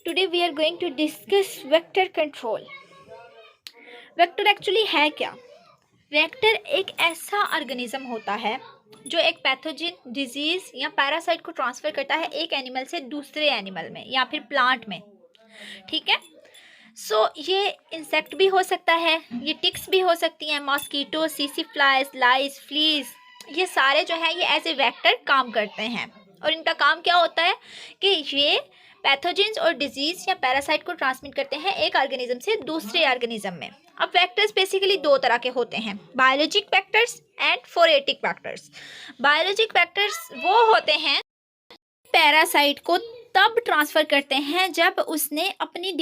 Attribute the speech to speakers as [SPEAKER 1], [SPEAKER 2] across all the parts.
[SPEAKER 1] Today we are going to discuss vector control. Vector actually है क्या? Vector एक ऐसा ऑर्गेनिज्म होता है जो एक पैथोजन, डिजीज या पैरासाइट को ट्रांसफर करता है एक एनिमल से दूसरे एनिमल में या फिर प्लांट में. ठीक है. ये इंसेक्ट भी हो सकता है, ये टिक्स भी हो सकती हैं, मॉस्कीटो, सीसी फ्लाइज, लाइस, फ्लीज, ये सारे जो है ये एज ए वेक्टर काम करते हैं. और इनका काम क्या होता है कि ये पैथोजेंस और डिजीज या पैरासाइट को ट्रांसमिट करते हैं एक ऑर्गेनिज्म से दूसरे ऑर्गेनिज्म में. अब वेक्टर्स बेसिकली दो तरह के होते हैं, biologic vectors and phoretic vectors. Biologic vectors वो होते हैं पैरासाइट को तब ट्रांसफ़र करते हैं जब उसने अपनी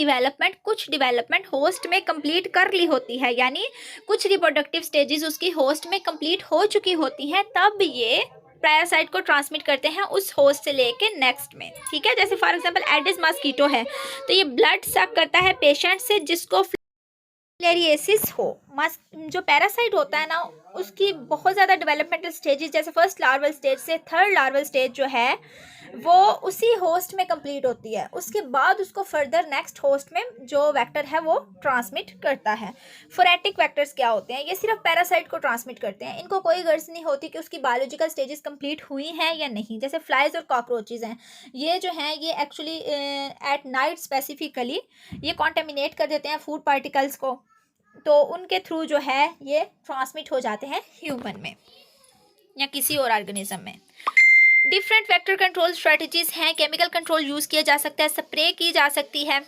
[SPEAKER 1] कुछ डेवलपमेंट होस्ट में कंप्लीट कर ली होती है, यानी कुछ रिप्रोडक्टिव स्टेजेस उसकी होस्ट में कंप्लीट हो चुकी होती हैं, तब ये पैरासाइट को ट्रांसमिट करते हैं उस होस्ट से लेके नेक्स्ट में. ठीक है. जैसे फॉर एग्जांपल एडिस मॉस्कीटो है तो ये ब्लड सक करता है पेशेंट से जिसको फिलेरियासिस हो. जो पैरासाइट होता है ना, उसकी बहुत ज़्यादा डेवलपमेंटल स्टेजेस जैसे फर्स्ट लार्वल स्टेज से थर्ड लार्वल स्टेज जो है वो उसी होस्ट में कंप्लीट होती है. उसके बाद उसको फर्दर नेक्स्ट होस्ट में जो वेक्टर है वो ट्रांसमिट करता है. फोरेटिक वेक्टर्स क्या होते हैं? ये सिर्फ पैरासाइट को ट्रांसमिट करते हैं. इनको कोई गर्ज नहीं होती कि उसकी बायोलॉजिकल स्टेजेस कंप्लीट हुई हैं या नहीं. जैसे फ्लाइज और कॉकरोचेज हैं, ये जो हैं ये एक्चुअली एट नाइट स्पेसिफिकली ये कॉन्टेमिनेट कर देते हैं फूड पार्टिकल्स को, तो उनके थ्रू जो है ये ट्रांसमिट हो जाते हैं ह्यूमन में या किसी और ऑर्गेनिज्म में. डिफरेंट वेक्टर कंट्रोल स्ट्रेटजीज हैं. केमिकल कंट्रोल यूज़ किया जा सकता है, स्प्रे की जा सकती है.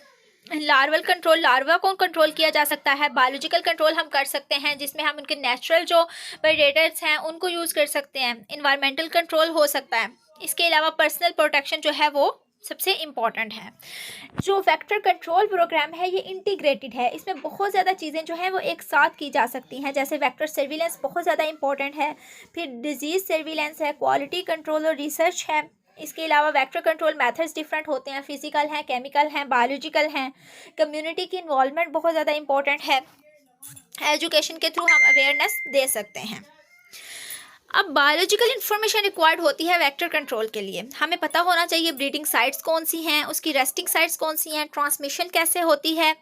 [SPEAKER 1] लार्वल कंट्रोल, लार्वा को कंट्रोल किया जा सकता है. बायोलॉजिकल कंट्रोल हम कर सकते हैं जिसमें हम उनके नेचुरल जो प्रेडेटर्स हैं उनको यूज़ कर सकते हैं. इन्वायरमेंटल कंट्रोल हो सकता है. इसके अलावा पर्सनल प्रोटेक्शन जो है वो सबसे इम्पॉर्टेंट है. जो वेक्टर कंट्रोल प्रोग्राम है ये इंटीग्रेटेड है. इसमें बहुत ज़्यादा चीज़ें जो हैं वो एक साथ की जा सकती हैं. जैसे वेक्टर सर्विलेंस बहुत ज़्यादा इंपॉर्टेंट है, फिर डिजीज़ सर्विलेंस है, क्वालिटी कंट्रोल और रिसर्च है. इसके अलावा वेक्टर कंट्रोल मेथड्स डिफरेंट होते हैं, फिजिकल हैं, केमिकल हैं, बायोलॉजिकल हैं. कम्युनिटी की इन्वॉल्वमेंट बहुत ज़्यादा इंपॉर्टेंट है. एजुकेशन के थ्रू हम अवेयरनेस दे सकते हैं. अब बायोलॉजिकल इन्फॉर्मेशन रिक्वायर्ड होती है वेक्टर कंट्रोल के लिए. हमें पता होना चाहिए ब्रीडिंग साइट्स कौन सी हैं, उसकी रेस्टिंग साइट्स कौन सी हैं, ट्रांसमिशन कैसे होती है.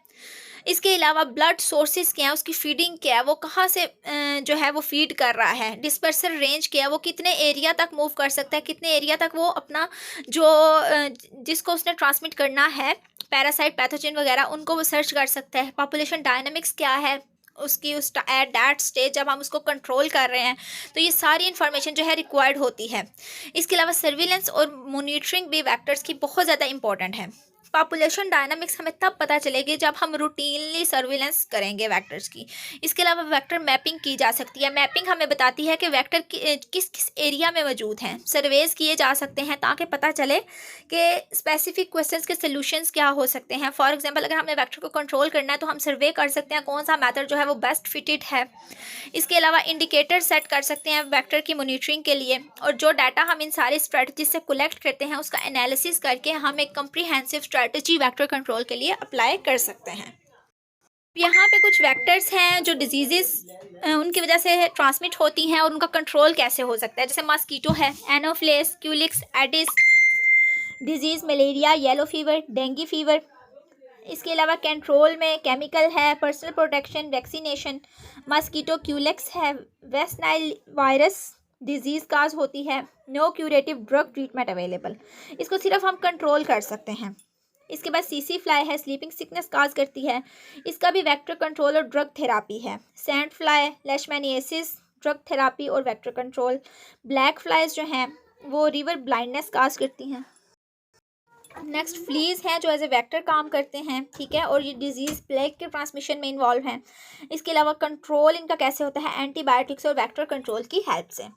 [SPEAKER 1] इसके अलावा ब्लड सोर्सेज क्या है, उसकी फीडिंग क्या है, वो कहाँ से जो है वो फीड कर रहा है. डिस्पर्सल रेंज क्या है, वो कितने एरिया तक मूव कर सकता है, कितने एरिया तक वो अपना जो जिसको उसने ट्रांसमिट करना है पैरासाइट, पैथोजन वगैरह, उनको वो सर्च कर सकता है. पॉपुलेशन डायनामिक्स क्या है उसकी एट दैट स्टेज जब हम उसको कंट्रोल कर रहे हैं, तो ये सारी इन्फॉर्मेशन जो है रिक्वायर्ड होती है. इसके अलावा सर्विलेंस और मॉनिटरिंग भी वेक्टर्स की बहुत ज़्यादा इंपॉर्टेंट है. पॉपुलेशन डायनामिक्स हमें तब पता चलेगी जब हम रूटीनली सर्विलेंस करेंगे वेक्टर्स की. इसके अलावा वेक्टर मैपिंग की जा सकती है. मैपिंग हमें बताती है कि वेक्टर किस किस एरिया में मौजूद हैं. सर्वेज किए जा सकते हैं ताकि पता चले कि स्पेसिफिक क्वेश्चंस के सॉल्यूशंस क्या हो सकते हैं. फॉर एग्जांपल अगर हमने वेक्टर को कंट्रोल करना है तो हम सर्वे कर सकते हैं कौन सा मेथड जो है वो बेस्ट फिटेड है. इसके अलावा इंडिकेटर सेट कर सकते हैं वेक्टर की मॉनिटरिंग के लिए, और जो डाटा हम इन सारी स्ट्रेटजी से कलेक्ट करते हैं उसका एनालिसिस करके हम एक कम्प्रीहेंसिव स्ट्रेटजी वेक्टर कंट्रोल के लिए अप्लाई कर सकते हैं. यहाँ पे कुछ वेक्टर्स हैं जो डिजीजेस उनकी वजह से ट्रांसमिट होती हैं और उनका कंट्रोल कैसे हो सकता है. जैसे मॉस्कीटो है, Anopheles, Culex, Aedes disease, malaria, yellow fever, dengue fever. इसके अलावा कंट्रोल में केमिकल है, personal protection, vaccination. Mosquito Culex है, West Nile virus disease cause होती है, no curative drug treatment available. इसको सिर्फ हम कंट्रोल कर सकते हैं. इसके बाद सीसी फ्लाई है, स्लीपिंग सिकनेस काज करती है, इसका भी वेक्टर कंट्रोल और ड्रग थेरापी है. Sand fly, leishmaniasis, drug therapy और वेक्टर कंट्रोल. ब्लैक फ्लाइज जो हैं वो रिवर ब्लाइंडनेस काज करती हैं. नेक्स्ट फ्लीज हैं जो एज ए वेक्टर काम करते हैं. ठीक है. और ये डिजीज़ प्लेग के ट्रांसमिशन में इन्वॉल्व हैं. इसके अलावा कंट्रोल इनका कैसे होता है, एंटीबायोटिक्स और वेक्टर कंट्रोल की हेल्प से.